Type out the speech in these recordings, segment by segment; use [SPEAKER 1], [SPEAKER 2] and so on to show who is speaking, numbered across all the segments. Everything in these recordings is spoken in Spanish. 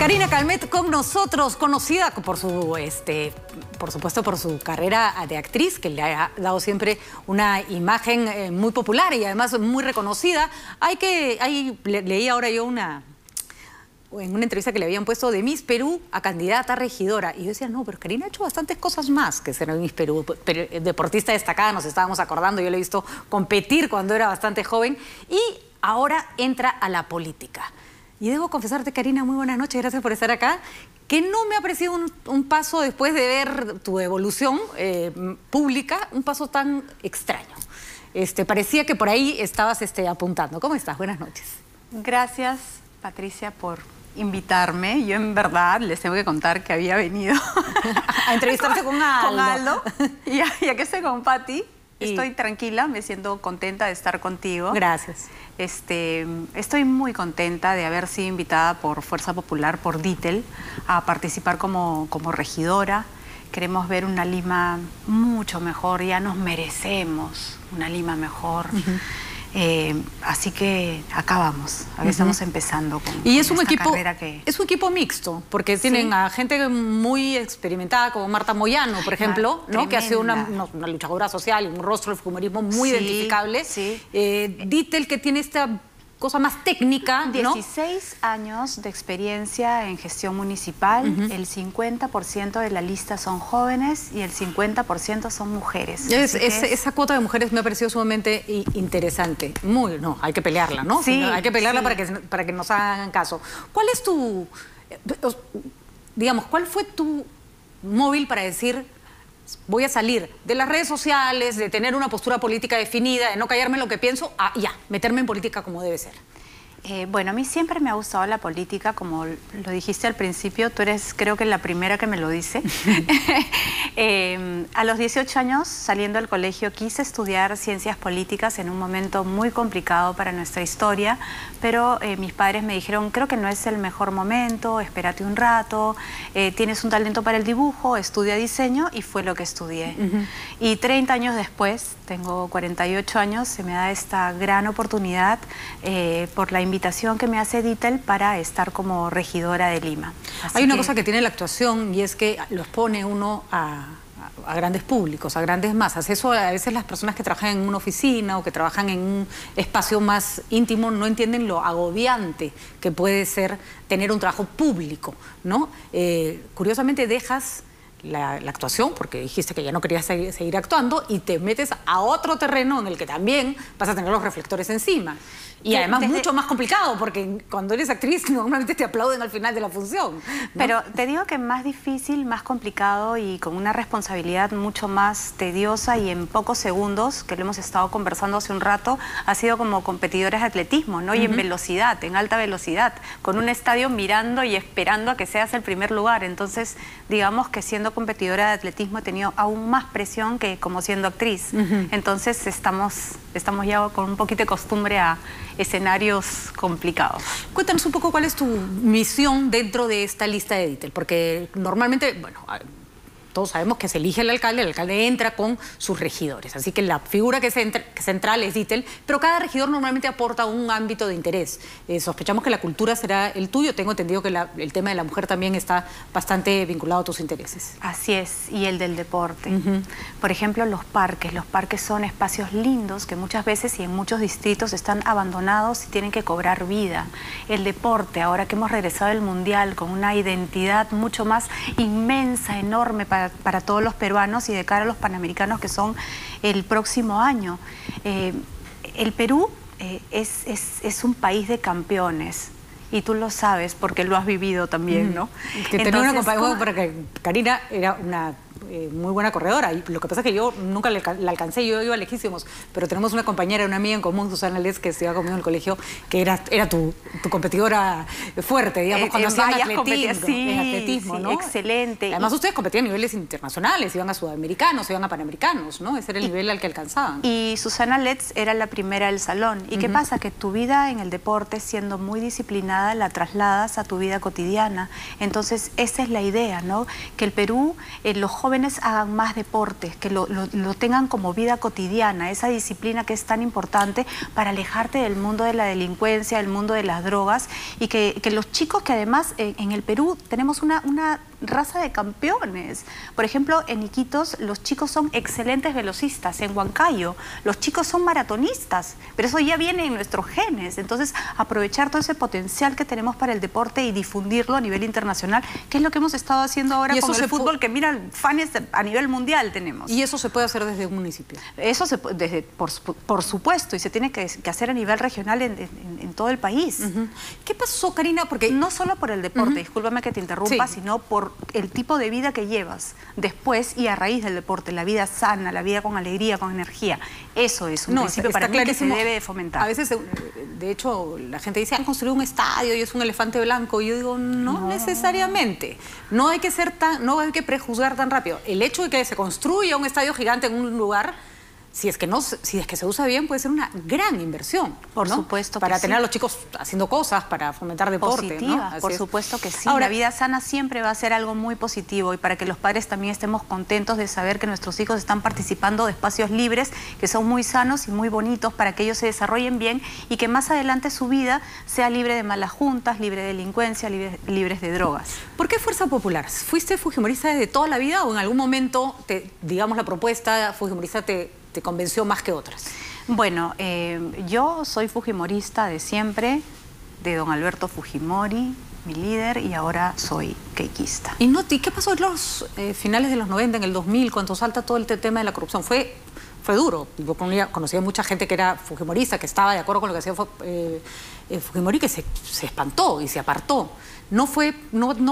[SPEAKER 1] Karina Calmet con nosotros, conocida por su, por supuesto, por su carrera de actriz, que le ha dado siempre una imagen muy popular y además muy reconocida. Leí ahora yo en una entrevista que le habían puesto de Miss Perú a candidata a regidora. Y yo decía, no, pero Karina ha hecho bastantes cosas más que ser Miss Perú. Deportista destacada, nos estábamos acordando, yo le he visto competir cuando era bastante joven. Y ahora entra a la política. Y debo confesarte, Karina, muy buenas noches, gracias por estar acá, que no me ha parecido un paso, después de ver tu evolución pública, un paso tan extraño. Parecía que por ahí estabas apuntando. ¿Cómo estás? Buenas noches.
[SPEAKER 2] Gracias, Patricia, por invitarme. Yo en verdad les tengo que contar que había venido
[SPEAKER 1] a entrevistarte con Aldo.
[SPEAKER 2] Con Aldo. Y aquí estoy con Pati. Estoy tranquila, me siento contenta de estar contigo.
[SPEAKER 1] Gracias.
[SPEAKER 2] Estoy muy contenta de haber sido invitada por Fuerza Popular, por Ditel, a participar como regidora. Queremos ver una Lima mucho mejor, ya nos merecemos una Lima mejor. Así que acá vamos, estamos empezando con
[SPEAKER 1] es un equipo mixto, porque tienen a gente muy experimentada como Marta Moyano, por ejemplo, ¿no? Que ha sido una luchadora social y un rostro del fumorismo muy identificable. Ditel, que tiene esta cosa más técnica, ¿no?
[SPEAKER 2] 16 años de experiencia en gestión municipal, el 50% de la lista son jóvenes y el 50% son mujeres.
[SPEAKER 1] Esa cuota de mujeres me ha parecido sumamente interesante. Hay que pelearla, ¿no?
[SPEAKER 2] Sí,
[SPEAKER 1] hay que pelearla para que nos hagan caso. ¿Cuál es cuál fue tu móvil para decir, voy a salir de las redes sociales, de tener una postura política definida, de no callarme lo que pienso, a meterme en política como debe ser?
[SPEAKER 2] Bueno, a mí siempre me ha gustado la política, como lo dijiste al principio, tú eres creo que la primera que me lo dice. A los 18 años, saliendo del colegio, quise estudiar ciencias políticas en un momento muy complicado para nuestra historia, pero mis padres me dijeron, creo que no es el mejor momento, espérate un rato, tienes un talento para el dibujo, estudia diseño, y fue lo que estudié. Y 30 años después, tengo 48 años, se me da esta gran oportunidad por la invitación que me hace Ditel para estar como regidora de Lima.
[SPEAKER 1] Hay una cosa que tiene la actuación y es que los pone uno a grandes públicos, a grandes masas. Eso a veces las personas que trabajan en una oficina o que trabajan en un espacio más íntimo no entienden lo agobiante que puede ser tener un trabajo público, ¿no? Curiosamente dejas la actuación, porque dijiste que ya no querías seguir actuando, y te metes a otro terreno en el que también vas a tener los reflectores encima. Y además mucho más complicado, porque cuando eres actriz normalmente te aplauden al final de la función, ¿no?
[SPEAKER 2] Pero te digo que más difícil, más complicado y con una responsabilidad mucho más tediosa, y en pocos segundos, que lo hemos estado conversando hace un rato, ha sido como competidores de atletismo, ¿no? Y en velocidad, en alta velocidad, con un estadio mirando y esperando a que seas el primer lugar. Entonces, digamos que siendo competidora de atletismo he tenido aún más presión que como siendo actriz. Entonces estamos ya con un poquito de costumbre a escenarios complicados.
[SPEAKER 1] Cuéntanos un poco cuál es tu misión dentro de esta lista de Ditel, porque normalmente, bueno, todos sabemos que se elige el alcalde entra con sus regidores, así que la figura que es central es Ditel, pero cada regidor normalmente aporta un ámbito de interés. Sospechamos que la cultura será el tuyo, tengo entendido que el tema de la mujer también está bastante vinculado a tus intereses.
[SPEAKER 2] Así es, y el del deporte. Por ejemplo, los parques son espacios lindos que muchas veces y en muchos distritos están abandonados y tienen que cobrar vida. El deporte, ahora que hemos regresado del Mundial con una identidad mucho más inmensa, enorme para todos los peruanos y de cara a los panamericanos que son el próximo año. El Perú es un país de campeones. Y tú lo sabes porque lo has vivido también, ¿no?
[SPEAKER 1] Que tenía una compañera, porque Karina era una muy buena corredora, y lo que pasa es que yo nunca la alcancé, yo iba lejísimos, pero tenemos una compañera, una amiga en común, Susana Letts, que estudiaba conmigo en el colegio, que era tu competidora fuerte, digamos, cuando hacían atletismo, ¿no?
[SPEAKER 2] Excelente.
[SPEAKER 1] Además ustedes competían a niveles internacionales, iban a sudamericanos, iban a panamericanos, ¿no? Ese era el nivel al que alcanzaban.
[SPEAKER 2] Y Susana Letts era la primera del salón. ¿Y qué pasa? Que tu vida en el deporte, siendo muy disciplinada, la trasladas a tu vida cotidiana. Entonces esa es la idea, ¿no? Que el Perú, los jóvenes jóvenes hagan más deportes, que lo tengan como vida cotidiana, esa disciplina que es tan importante para alejarte del mundo de la delincuencia, del mundo de las drogas, y que los chicos, que además en el Perú tenemos una raza de campeones. Por ejemplo, en Iquitos los chicos son excelentes velocistas, en Huancayo los chicos son maratonistas, pero eso ya viene en nuestros genes. Entonces, aprovechar todo ese potencial que tenemos para el deporte y difundirlo a nivel internacional, que es lo que hemos estado haciendo ahora con el fútbol, que mira, fans a nivel mundial tenemos.
[SPEAKER 1] ¿Y eso se puede hacer desde un municipio?
[SPEAKER 2] Eso por supuesto, y se tiene que hacer a nivel regional en todo el país.
[SPEAKER 1] ¿Qué pasó, Karina? Porque
[SPEAKER 2] no solo por el deporte, discúlpame que te interrumpa, sino por el tipo de vida que llevas después y a raíz del deporte, la vida sana, la vida con alegría, con energía. Eso es un principio para mí que se debe de fomentar.
[SPEAKER 1] A veces, de hecho, la gente dice, han construido un estadio y es un elefante blanco. Y yo digo, no necesariamente. No hay que prejuzgar tan rápido. El hecho de que se construya un estadio gigante en un lugar, si es que se usa bien, puede ser una gran inversión.
[SPEAKER 2] Por supuesto que
[SPEAKER 1] para tener a los chicos haciendo cosas, para fomentar deporte.
[SPEAKER 2] Positiva,
[SPEAKER 1] ¿no?
[SPEAKER 2] por supuesto que sí.
[SPEAKER 1] Ahora,
[SPEAKER 2] la vida sana siempre va a ser algo muy positivo, y para que los padres también estemos contentos de saber que nuestros hijos están participando de espacios libres, que son muy sanos y muy bonitos, para que ellos se desarrollen bien y que más adelante su vida sea libre de malas juntas, libre de delincuencia, libres de drogas.
[SPEAKER 1] ¿Por qué Fuerza Popular? ¿Fuiste fujimorista desde toda la vida o en algún momento, digamos, la propuesta fujimorista te convenció más que otras?
[SPEAKER 2] Bueno, yo soy fujimorista de siempre, de don Alberto Fujimori, mi líder, y ahora soy keikista.
[SPEAKER 1] ¿Y qué pasó en los finales de los 90, en el 2000, cuando salta todo el tema de la corrupción? Fue duro. Yo conocía mucha gente que era fujimorista, que estaba de acuerdo con lo que hacía Fujimori, que se espantó y se apartó. ¿No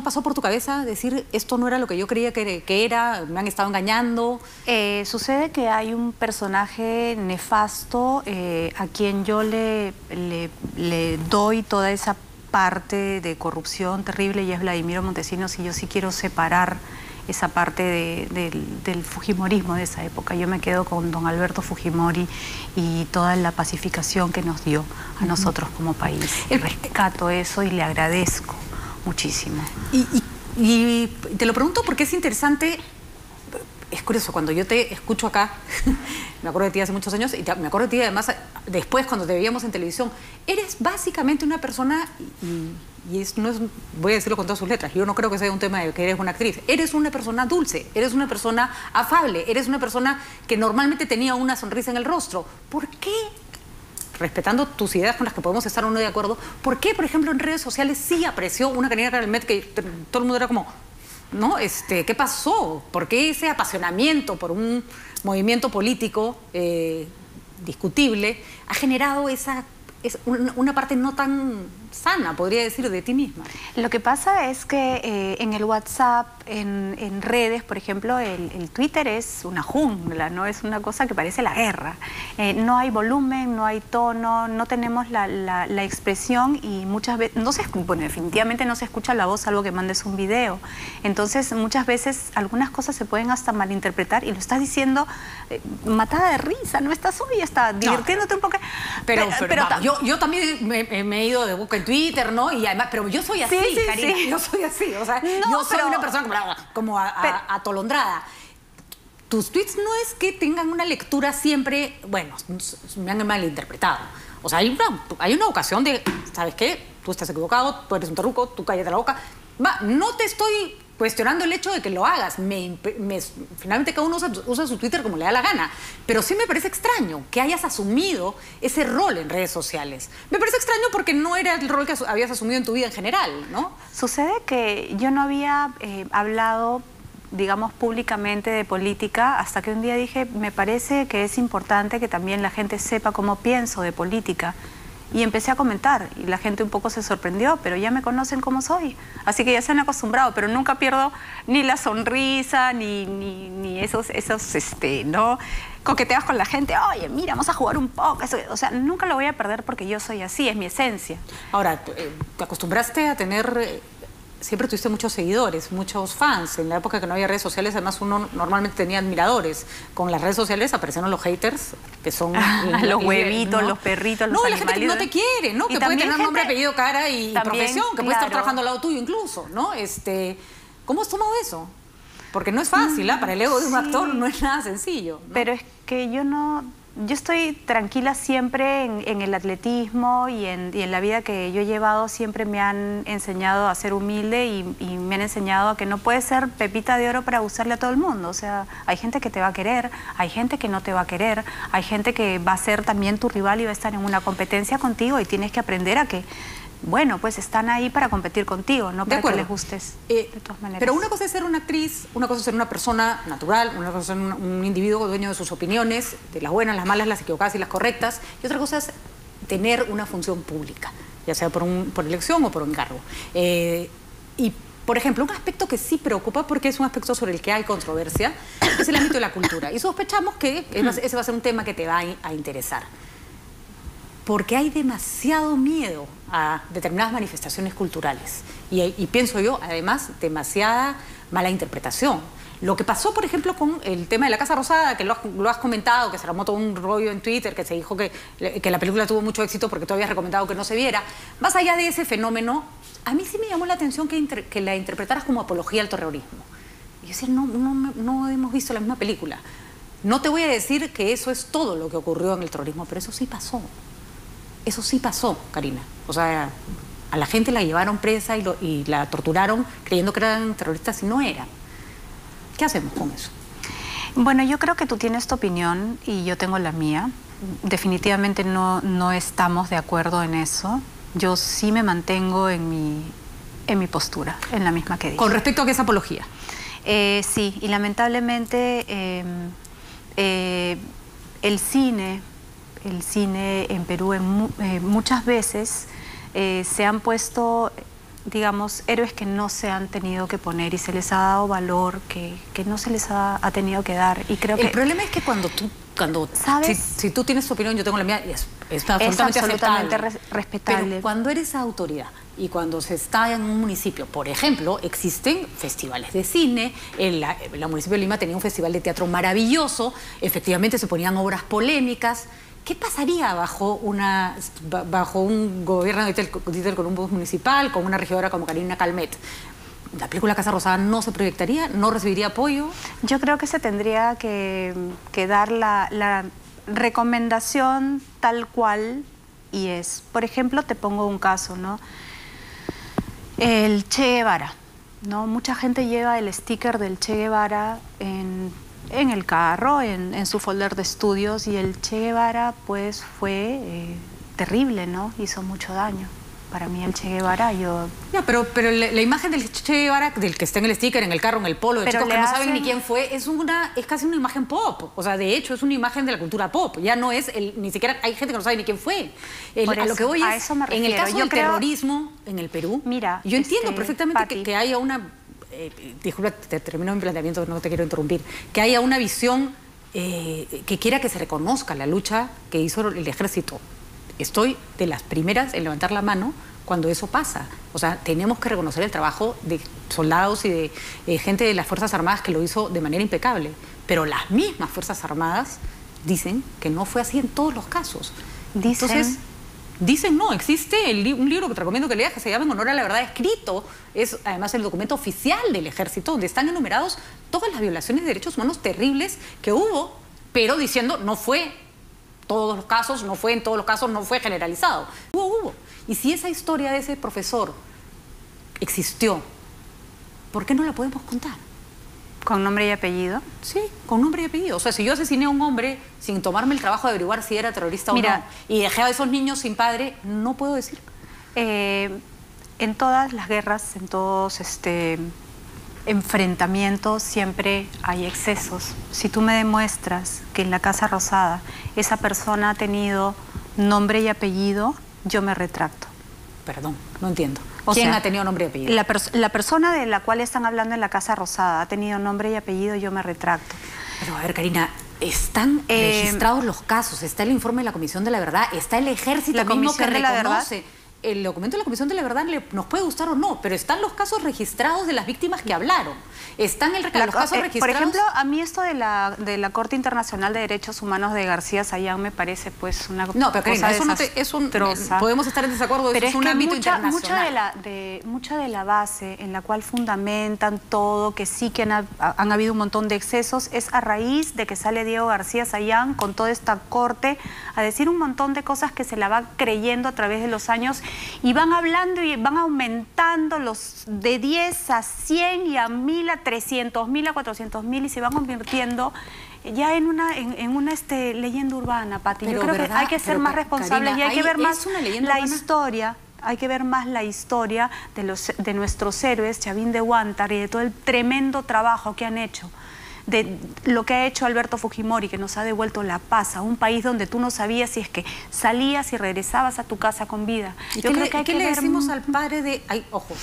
[SPEAKER 1] pasó por tu cabeza decir, esto no era lo que yo creía que era, me han estado engañando?
[SPEAKER 2] Sucede que hay un personaje nefasto a quien yo le doy toda esa parte de corrupción terrible, y es Vladimiro Montesinos, y yo sí quiero separar esa parte del fujimorismo de esa época. Yo me quedo con don Alberto Fujimori y toda la pacificación que nos dio a nosotros como país. Rescato eso y le agradezco muchísimo.
[SPEAKER 1] Y te lo pregunto porque es interesante. Es curioso, cuando yo te escucho acá, me acuerdo de ti hace muchos años, y me acuerdo de ti además después cuando te veíamos en televisión, eres básicamente una persona, voy a decirlo con todas sus letras, yo no creo que sea un tema de que eres una actriz, eres una persona dulce, eres una persona afable, eres una persona que normalmente tenía una sonrisa en el rostro. ¿Por qué, respetando tus ideas con las que podemos estar o no de acuerdo, por qué, por ejemplo, en redes sociales sí apreció una Karina Calmet que todo el mundo era como, ¿no? ¿Qué pasó? ¿Por qué ese apasionamiento por un movimiento político discutible ha generado una parte no tan sana, podría decir, de ti misma?
[SPEAKER 2] Lo que pasa es que en el WhatsApp, en redes, por ejemplo, el Twitter es una jungla, ¿no? Es una cosa que parece la guerra. No hay volumen, no hay tono, no tenemos la expresión, y muchas veces, bueno, definitivamente no se escucha la voz salvo que mandes un video. Entonces, muchas veces algunas cosas se pueden hasta malinterpretar, y lo estás diciendo matada de risa, no estás hoy, está divirtiéndote un poco.
[SPEAKER 1] Pero yo también me he ido de boca en Twitter, ¿no? Y además, pero yo soy así, Karina, yo soy así, o sea, yo soy una persona como atolondrada. Tus tweets no es que tengan una lectura siempre, bueno, me han malinterpretado. O sea, hay una ocasión de, ¿sabes qué? Tú estás equivocado, tú eres un terruco, tú cállate la boca. No te estoy cuestionando el hecho de que lo hagas. Finalmente cada uno usa su Twitter como le da la gana. Pero sí me parece extraño que hayas asumido ese rol en redes sociales. Me parece extraño porque no era el rol que habías asumido en tu vida en general, ¿no?
[SPEAKER 2] Sucede que yo no había hablado, digamos, públicamente de política, hasta que un día dije, me parece que es importante que también la gente sepa cómo pienso de política. Y empecé a comentar, y la gente un poco se sorprendió, pero ya me conocen como soy. Así que ya se han acostumbrado, pero nunca pierdo ni la sonrisa, ni esos ¿no? Coqueteas con la gente, oye, mira, vamos a jugar un poco. O sea, nunca lo voy a perder porque yo soy así, es mi esencia.
[SPEAKER 1] Ahora, ¿te acostumbraste a tener... Siempre tuviste muchos seguidores, muchos fans. En la época que no había redes sociales, además uno normalmente tenía admiradores. Con las redes sociales aparecieron los haters, que son...
[SPEAKER 2] los huevitos, ¿no? Los perritos, los animales.
[SPEAKER 1] La gente que no te quiere, ¿no? Que puede tener nombre, apellido, cara y profesión, que puede estar trabajando al lado tuyo incluso, ¿no? ¿Cómo has tomado eso? porque no es fácil, para el ego de un actor no es nada sencillo, ¿no?
[SPEAKER 2] Pero es que yo estoy tranquila siempre en el atletismo y en la vida que yo he llevado. Siempre me han enseñado a ser humilde y me han enseñado a que no puedes ser pepita de oro para gustarle a todo el mundo. O sea, hay gente que te va a querer, hay gente que no te va a querer, hay gente que va a ser también tu rival y va a estar en una competencia contigo y tienes que aprender a que, bueno, pues están ahí para competir contigo, no para que les gustes de todas maneras.
[SPEAKER 1] Pero una cosa es ser una actriz, una cosa es ser una persona natural, una cosa es ser un individuo dueño de sus opiniones, de las buenas, las malas, las equivocadas y las correctas, y otra cosa es tener una función pública, ya sea por elección o por encargo. Y, por ejemplo, un aspecto que sí preocupa, porque es un aspecto sobre el que hay controversia, es el ámbito de la cultura. Y sospechamos que ese va a ser un tema que te va a interesar. Porque hay demasiado miedo a determinadas manifestaciones culturales. Y pienso yo, además, demasiada mala interpretación. Lo que pasó, por ejemplo, con el tema de la Casa Rosada, que lo has comentado, que se armó todo un rollo en Twitter, que se dijo que la película tuvo mucho éxito porque tú habías recomendado que no se viera. Más allá de ese fenómeno, a mí sí me llamó la atención que la interpretaras como apología al terrorismo. Y yo decía, no hemos visto la misma película. No te voy a decir que eso es todo lo que ocurrió en el terrorismo, pero eso sí pasó. Eso sí pasó, Karina. O sea, a la gente la llevaron presa y la torturaron creyendo que eran terroristas y no eran. ¿Qué hacemos con eso?
[SPEAKER 2] Bueno, yo creo que tú tienes tu opinión y yo tengo la mía. Definitivamente no estamos de acuerdo en eso. Yo sí me mantengo en mi postura, en la misma que dije.
[SPEAKER 1] ¿Con respecto a qué es apología?
[SPEAKER 2] Sí, y lamentablemente el cine en Perú muchas veces se han puesto, digamos, héroes que no se han tenido que poner y se les ha dado valor que no se les ha tenido que dar. Y creo que
[SPEAKER 1] el problema es que cuando
[SPEAKER 2] ¿sabes?
[SPEAKER 1] Si tú tienes tu opinión, yo tengo la mía, es absolutamente
[SPEAKER 2] respetable.
[SPEAKER 1] Pero cuando eres autoridad y cuando se está en un municipio, por ejemplo, existen festivales de cine, la municipio de Lima tenía un festival de teatro maravilloso, efectivamente se ponían obras polémicas. ¿Qué pasaría bajo un gobierno de Dieter Columbus municipal, con una regidora como Karina Calmet? ¿La película Casa Rosada no se proyectaría? ¿No recibiría apoyo?
[SPEAKER 2] Yo creo que se tendría que dar la recomendación tal cual y es. Por ejemplo, te pongo un caso, ¿no? El Che Guevara, ¿no? Mucha gente lleva el sticker del Che Guevara en el carro, en su folder de estudios, y el Che Guevara pues fue terrible, ¿no? Hizo mucho daño. Para mí el Che Guevara, yo...
[SPEAKER 1] Ya, pero la imagen del Che Guevara, del que está en el sticker, en el carro, en el polo, de chicos que no saben ni quién fue, es casi una imagen pop. O sea, de hecho, es una imagen de la cultura pop. Ya no es, ni siquiera hay gente que no sabe ni quién fue. A lo que voy es, en el caso del terrorismo en el Perú,
[SPEAKER 2] mira,
[SPEAKER 1] yo entiendo perfectamente que haya una... disculpa, te termino mi planteamiento, no te quiero interrumpir. Que haya una visión que quiera que se reconozca la lucha que hizo el ejército. Estoy de las primeras en levantar la mano cuando eso pasa. O sea, tenemos que reconocer el trabajo de soldados y de gente de las Fuerzas Armadas que lo hizo de manera impecable. Pero las mismas Fuerzas Armadas dicen que no fue así en todos los casos. Entonces, dicen no, existe un libro que te recomiendo que leas que se llama En honor a la verdad escrito. Es además el documento oficial del ejército donde están enumerados todas las violaciones de derechos humanos terribles que hubo, pero diciendo no fue todos los casos, no fue en todos los casos, no fue generalizado. Hubo. Y si esa historia de ese profesor existió, ¿por qué no la podemos contar?
[SPEAKER 2] ¿Con nombre y apellido?
[SPEAKER 1] Sí, con nombre y apellido. O sea, si yo asesiné a un hombre sin tomarme el trabajo de averiguar si era terrorista o no, y dejé a esos niños sin padre, no puedo decir.
[SPEAKER 2] En todas las guerras, en todos enfrentamientos, siempre hay excesos. Si tú me demuestras que en la Casa Rosada esa persona ha tenido nombre y apellido, yo me retracto.
[SPEAKER 1] Perdón, no entiendo. ¿Quién ha tenido nombre y apellido?
[SPEAKER 2] La persona de la cual están hablando en la Casa Rosada ha tenido nombre y apellido, yo me retracto.
[SPEAKER 1] Pero a ver, Karina, están registrados los casos, está el informe de la Comisión de la Verdad, está el ejército mismo que reconoce el documento de la Comisión de la Verdad nos puede gustar o no, pero están los casos registrados de las víctimas que hablaron. Están los casos registrados.
[SPEAKER 2] Por ejemplo, a mí esto de la Corte Internacional de Derechos Humanos de García Sayán me parece pues una cosa
[SPEAKER 1] Karina, eso podemos estar en desacuerdo,
[SPEAKER 2] pero
[SPEAKER 1] es un ámbito internacional.
[SPEAKER 2] Mucha de la base en la cual fundamentan todo, que sí que han habido un montón de excesos, es a raíz de que sale Diego García Sayán con toda esta corte a decir un montón de cosas que se la va creyendo a través de los años y van hablando y van aumentando los de 10 a 100 y a 1000 a 300.000 a 400.000 y se van convirtiendo ya en una leyenda urbana, Pati. Yo creo que hay que ser más responsables, Karina, y hay que ver más la historia. Hay que ver más la historia de nuestros héroes, Chavín de Huántar, y de todo el tremendo trabajo que han hecho, de lo que ha hecho Alberto Fujimori, que nos ha devuelto la paz a un país donde tú no sabías si es que salías y regresabas a tu casa con vida.
[SPEAKER 1] Yo creo que hay que ver... ¿Qué le decimos al padre de... ojo,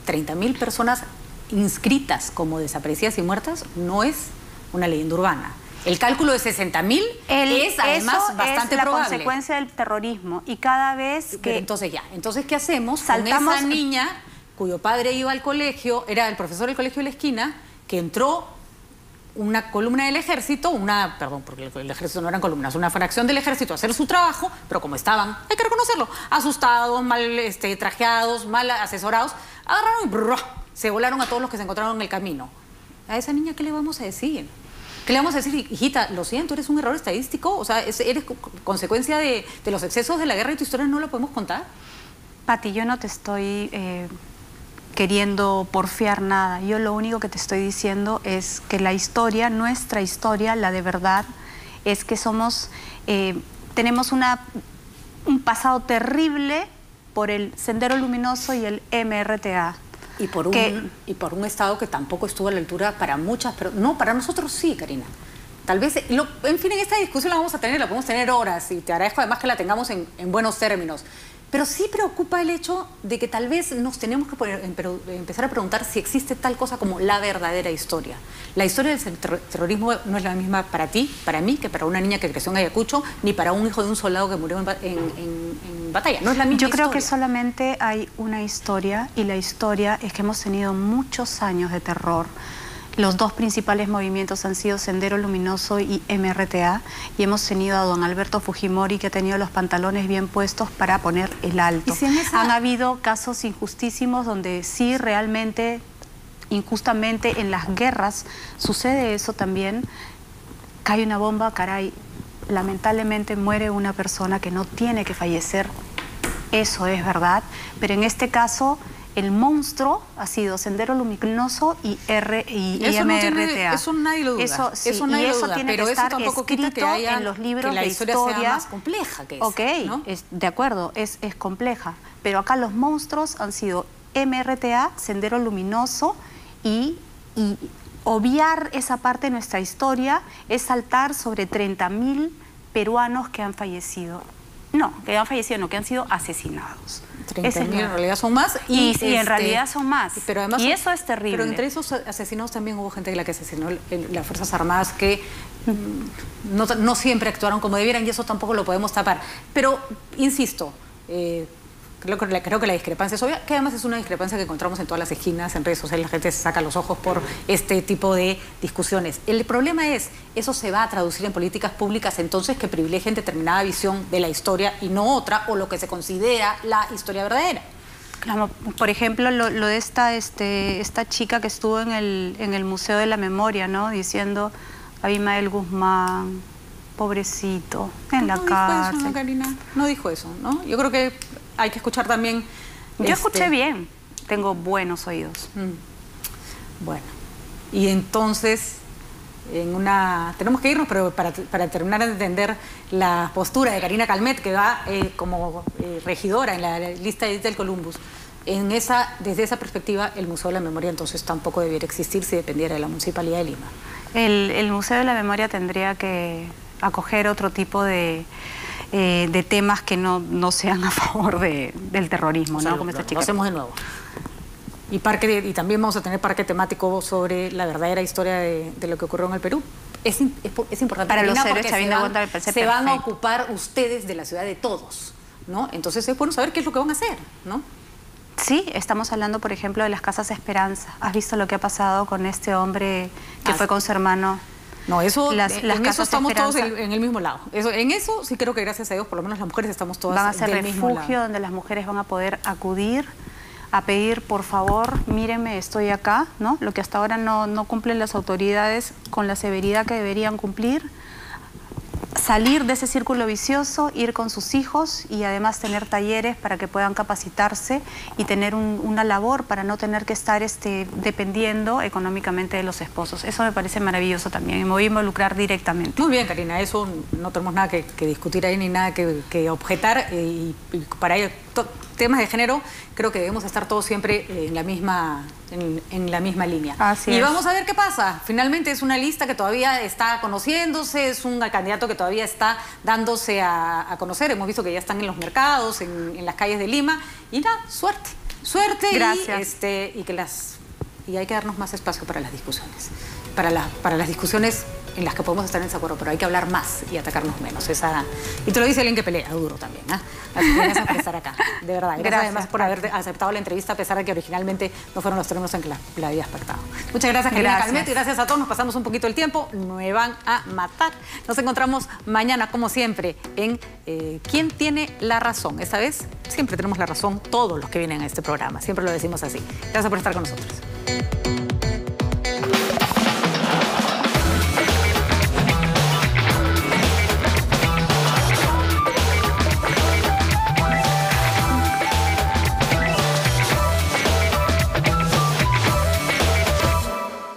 [SPEAKER 1] 30.000 personas inscritas como desaparecidas y muertas no es una leyenda urbana. El cálculo de 60.000 es además bastante
[SPEAKER 2] es la
[SPEAKER 1] probable.
[SPEAKER 2] Consecuencia del terrorismo y cada vez que...
[SPEAKER 1] Pero entonces ¿qué hacemos con esa niña cuyo padre iba al colegio, era el profesor del colegio de la esquina, que entró una columna del ejército, perdón, porque el ejército no eran columnas, una fracción del ejército a hacer su trabajo, pero como estaban, hay que reconocerlo, asustados, mal trajeados, mal asesorados, agarraron y se volaron a todos los que se encontraron en el camino. ¿A esa niña qué le vamos a decir? ¿Qué le vamos a decir? Hijita, lo siento, eres un error estadístico, o sea, eres consecuencia de los excesos de la guerra y tu historia no la podemos contar.
[SPEAKER 2] Pati, yo no te estoy queriendo porfiar nada. Yo lo único que te estoy diciendo es que la historia, nuestra historia, la de verdad, es que tenemos un pasado terrible por el Sendero Luminoso y el MRTA.
[SPEAKER 1] Y por un Estado que tampoco estuvo a la altura para muchas, pero no, para nosotros sí, Karina. Tal vez, en fin, en esta discusión la podemos tener horas y te agradezco además que la tengamos en buenos términos. Pero sí preocupa el hecho de que tal vez nos tenemos que empezar a preguntar si existe tal cosa como la verdadera historia. La historia del terrorismo no es la misma para ti, para mí, que para una niña que creció en Ayacucho, ni para un hijo de un soldado que murió en batalla. No es la misma historia.
[SPEAKER 2] Yo creo que solamente hay una historia, y la historia es que hemos tenido muchos años de terror. Los dos principales movimientos han sido Sendero Luminoso y MRTA, y hemos tenido a don Alberto Fujimori, que ha tenido los pantalones bien puestos para poner el alto. Han habido casos injustísimos donde sí realmente, injustamente, en las guerras sucede eso también. Cae una bomba, caray, lamentablemente muere una persona que no tiene que fallecer. Eso es verdad, pero en este caso... el monstruo ha sido Sendero Luminoso y MRTA.
[SPEAKER 1] Eso nadie lo duda. Eso
[SPEAKER 2] tiene que estar escrito en los libros de historia.
[SPEAKER 1] Sea más compleja que esa,
[SPEAKER 2] ok,
[SPEAKER 1] ¿no?
[SPEAKER 2] De acuerdo, es compleja. Pero acá los monstruos han sido MRTA, Sendero Luminoso y obviar esa parte de nuestra historia es saltar sobre 30.000 peruanos que han fallecido. No, que han sido asesinados.
[SPEAKER 1] 30.000 en realidad son más.
[SPEAKER 2] Y en realidad son más.
[SPEAKER 1] Pero además,
[SPEAKER 2] y eso es terrible.
[SPEAKER 1] Pero entre esos asesinados también hubo gente que asesinó las Fuerzas Armadas que no siempre actuaron como debieran, y eso tampoco lo podemos tapar. Pero, insisto, creo que la discrepancia es obvia, que además es una discrepancia que encontramos en todas las esquinas, en redes sociales, la gente se saca los ojos por este tipo de discusiones. El problema es, eso se va a traducir en políticas públicas entonces que privilegien determinada visión de la historia y no otra, o lo que se considera la historia verdadera.
[SPEAKER 2] Claro, por ejemplo, lo de esta chica que estuvo en el Museo de la Memoria, ¿no? Diciendo, Abimael Guzmán, pobrecito, en la cárcel.
[SPEAKER 1] Dijo eso, ¿no, Karina? No dijo eso, ¿no? Yo creo que hay que escuchar también...
[SPEAKER 2] Yo escuché bien, tengo buenos oídos.
[SPEAKER 1] Bueno, y entonces, tenemos que irnos, pero para terminar de entender la postura de Karina Calmet, que va como regidora en la lista del Columbus, desde esa perspectiva, el Museo de la Memoria entonces tampoco debiera existir si dependiera de la Municipalidad de Lima.
[SPEAKER 2] El Museo de la Memoria tendría que acoger otro tipo de temas que no sean a favor del terrorismo, o sea, ¿no? Como esta chica.
[SPEAKER 1] Lo hacemos de nuevo. Y también vamos a tener parque temático sobre la verdadera historia de lo que ocurrió en el Perú. Es importante
[SPEAKER 2] para los héroes Chavín de Huántar,
[SPEAKER 1] se van a ocupar ustedes de la ciudad de todos. ¿no? Entonces es bueno saber qué es lo que van a hacer, ¿no?
[SPEAKER 2] Sí, estamos hablando, por ejemplo, de las casas Esperanza. ¿Has visto lo que ha pasado con este hombre que fue con su hermano?
[SPEAKER 1] No, eso, en eso estamos
[SPEAKER 2] Esperanza.
[SPEAKER 1] todos en el mismo lado. En eso sí creo que gracias a Dios, por lo menos las mujeres estamos todas
[SPEAKER 2] van a ser
[SPEAKER 1] del mismo lado.
[SPEAKER 2] refugio donde las mujeres van a poder acudir a pedir, por favor, mírenme, estoy acá, ¿no? Lo que hasta ahora no cumplen las autoridades con la severidad que deberían cumplir. Salir de ese círculo vicioso, ir con sus hijos y además tener talleres para que puedan capacitarse y tener una labor para no tener que estar dependiendo económicamente de los esposos. Eso me parece maravilloso también y me voy a involucrar directamente.
[SPEAKER 1] Muy bien, Karina, eso no tenemos nada que discutir ahí ni nada que objetar y para ello temas de género creo que debemos estar todos siempre en la misma línea.
[SPEAKER 2] Así
[SPEAKER 1] y
[SPEAKER 2] es.
[SPEAKER 1] vamos a ver qué pasa. Finalmente es una lista que todavía está conociéndose, es un candidato que todavía está dándose a conocer. Hemos visto que ya están en los mercados, en las calles de Lima. Y nada, suerte. Suerte.
[SPEAKER 2] Gracias.
[SPEAKER 1] Y hay que darnos más espacio para las discusiones. Para las discusiones en las que podemos estar en desacuerdo, pero hay que hablar más y atacarnos menos. Y te lo dice alguien que pelea duro también, ¿eh? Así que gracias por estar acá, de verdad. Gracias además por haber aceptado la entrevista, a pesar de que originalmente no fueron los términos en que la habías pactado. Muchas gracias, Karina Calmeto, y gracias a todos. Nos pasamos un poquito el tiempo, me van a matar. Nos encontramos mañana, como siempre, en ¿Quién tiene la razón? Esta vez siempre tenemos la razón todos los que vienen a este programa, siempre lo decimos así. Gracias por estar con nosotros.